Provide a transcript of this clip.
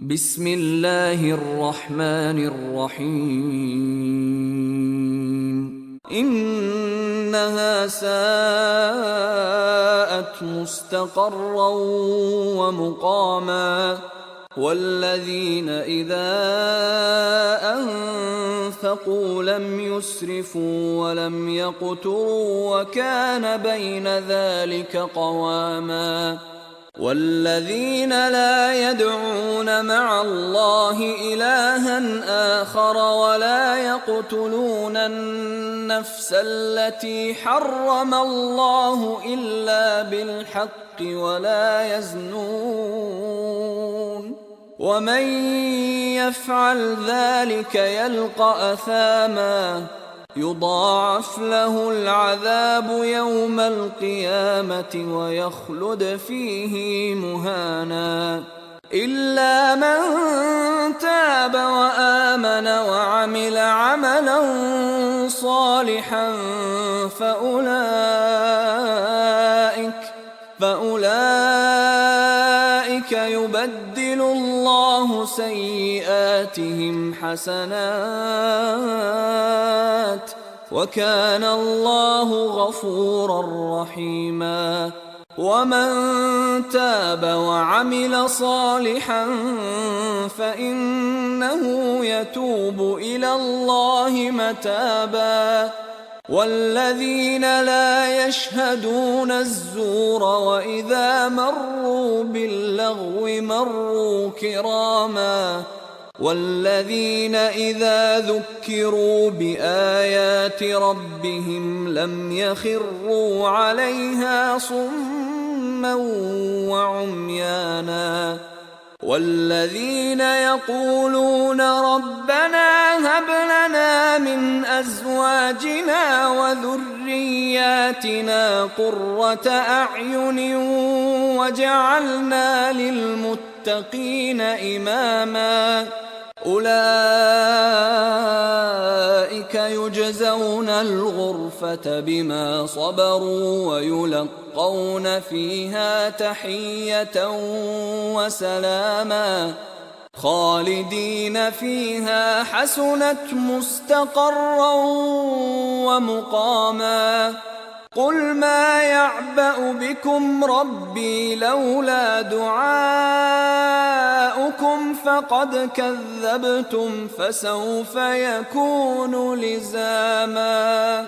بسم الله الرحمن الرحيم إنها ساءت مستقرا ومقاما والذين إذا أنفقوا لم يسرفوا ولم يقتروا وكان بين ذلك قواما والذين لا يدعون مع الله إلها آخر ولا يقتلون النفس التي حرم الله إلا بالحق ولا يزنون ومن يفعل ذلك يلقى أثاما يضاعف له العذاب يوم القيامة ويخلد فيه مهانا إلا من تاب وآمن وعمل عملا صالحا فأولئك يبدل الله سيئاتهم حسنات وكان الله غفورا رحيما ومن تاب وعمل صالحا فإنه يتوب إلى الله متابا والذين لا يشهدون الزور وإذا مروا باللغو مروا كراما والذين إذا ذكروا بآيات ربهم لم يخروا عليها صما وعميانا والذين يقولون ربنا هب لنا من أزواجنا وذرياتنا قرة أعين وجعلنا للمتقين إماما أولئك يجزون الغرفة بما صبروا ويلقون فيها تحية وسلاما خالدين فيها حسنت مستقرا ومقاما قل ما يعبأ بكم ربي لولا دعاؤكم فقد كذبتم فسوف يكون لزاما